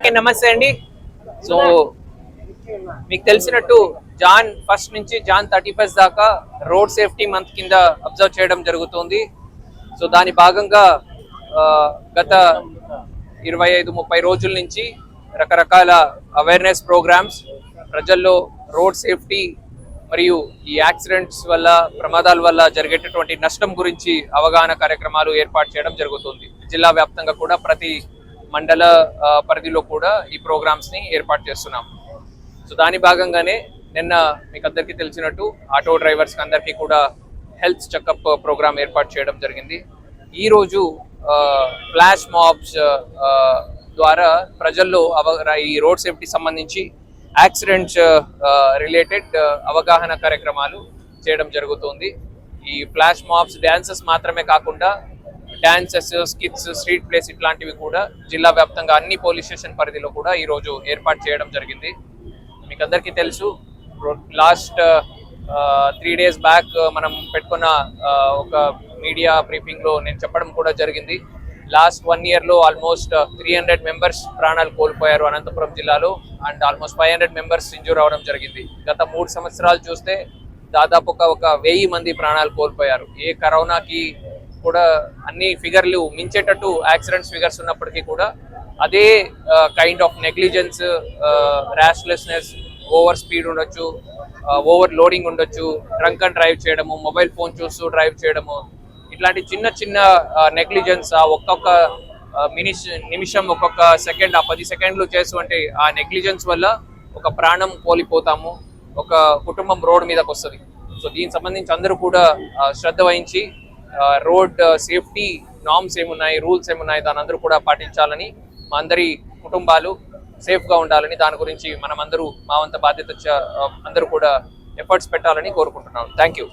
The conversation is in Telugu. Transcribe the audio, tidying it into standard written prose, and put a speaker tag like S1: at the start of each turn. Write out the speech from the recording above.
S1: అందరికీ నమస్తే అండి. సో మీకు తెలిసినట్టు జాన్ 1 నుంచి జాన్ 31 దాకా రోడ్ సేఫ్టీ మంత్ కింద అబ్జర్వ్ చేయడం జరుగుతుంది. సో దాని భాగంగా గత 25-30 రోజుల నుంచి రకరకాల అవేర్నెస్ ప్రోగ్రామ్స్ ప్రజల్లో రోడ్ సేఫ్టీ మరియు ఈ యాక్సిడెంట్స్ వల్ల ప్రమాదాల వల్ల జరిగేటటువంటి నష్టం గురించి అవగాహన కార్యక్రమాలు ఏర్పాటు చేయడం జరుగుతుంది. జిల్లా వ్యాప్తంగా కూడా ప్రతి మండల పరిధిలో కూడా ఈ ప్రోగ్రామ్స్ ని ఏర్పాటు చేస్తున్నాం. సో దాని భాగంగానే నిన్న మీకు అందరికీ తెలిసినట్టు ఆటో డ్రైవర్స్ అందరికీ కూడా హెల్త్ చెకప్ ప్రోగ్రామ్ ఏర్పాటు చేయడం జరిగింది. ఈరోజు ఫ్లాష్ మాబ్స్ ద్వారా ప్రజల్లో ఈ రోడ్ సేఫ్టీ సంబంధించి యాక్సిడెంట్స్ రిలేటెడ్ అవగాహన కార్యక్రమాలు చేయడం జరుగుతుంది. ఈ ఫ్లాష్ మాబ్స్ డాన్సెస్ మాత్రమే కాకుండా డాన్సెస్, స్కిట్స్, స్ట్రీట్ ప్లేస్ ఇట్లాంటివి కూడా జిల్లా వ్యాప్తంగా అన్ని పోలీస్ స్టేషన్ పరిధిలో కూడా ఈరోజు ఏర్పాటు చేయడం జరిగింది. మీకు అందరికీ తెలుసు, లాస్ట్ 3 days బ్యాక్ మనం పెట్టుకున్న ఒక మీడియా బ్రీఫింగ్లో నేను చెప్పడం కూడా జరిగింది. లాస్ట్ 1 yearలో ఆల్మోస్ట్ 300 మెంబర్స్ ప్రాణాలు కోల్పోయారు అనంతపురం జిల్లాలో, అండ్ ఆల్మోస్ట్ 500 మెంబర్స్ ఇంజూర్ అవడం జరిగింది. గత 3 సంవత్సరాలు చూస్తే దాదాపు ఒక 1000 మంది ప్రాణాలు కోల్పోయారు. ఏ కరోనాకి కూడా అన్ని ఫిగర్లు మించేటట్టు యాక్సిడెంట్స్ ఫిగర్స్ ఉన్నప్పటికీ కూడా అదే kind of negligence, rashlessness, over speed ఉండొచ్చు, ఓవర్ లోడింగ్ ఉండొచ్చు, డ్రంక్ అండ్ డ్రైవ్ చేయడము, మొబైల్ ఫోన్ చూస్తూ డ్రైవ్ చేయడము, ఇట్లాంటి చిన్న చిన్న నెగ్లిజెన్స్ ఒక్కొక్క నిమిషం ఒక్కొక్క సెకండ్ 10 సెకండ్లు చేస్తుంటే ఆ నెగ్లిజెన్స్ వల్ల ఒక ప్రాణం కోల్పోతాము, ఒక కుటుంబం రోడ్ మీదకి వస్తుంది. సో దీనికి సంబంధించి అందరూ కూడా శ్రద్ధ వహించి రోడ్ సేఫ్టీ నార్మ్స్ ఏమున్నాయి, రూల్స్ ఏమున్నాయి, దాని అందరూ కూడా పాటించాలని, మా అందరి కుటుంబాలు సేఫ్గా ఉండాలని, దాని గురించి మనం అందరూ మా వంత బాధ్యత అందరూ కూడా ఎఫర్ట్స్ పెట్టాలని కోరుకుంటున్నాం. Thank you.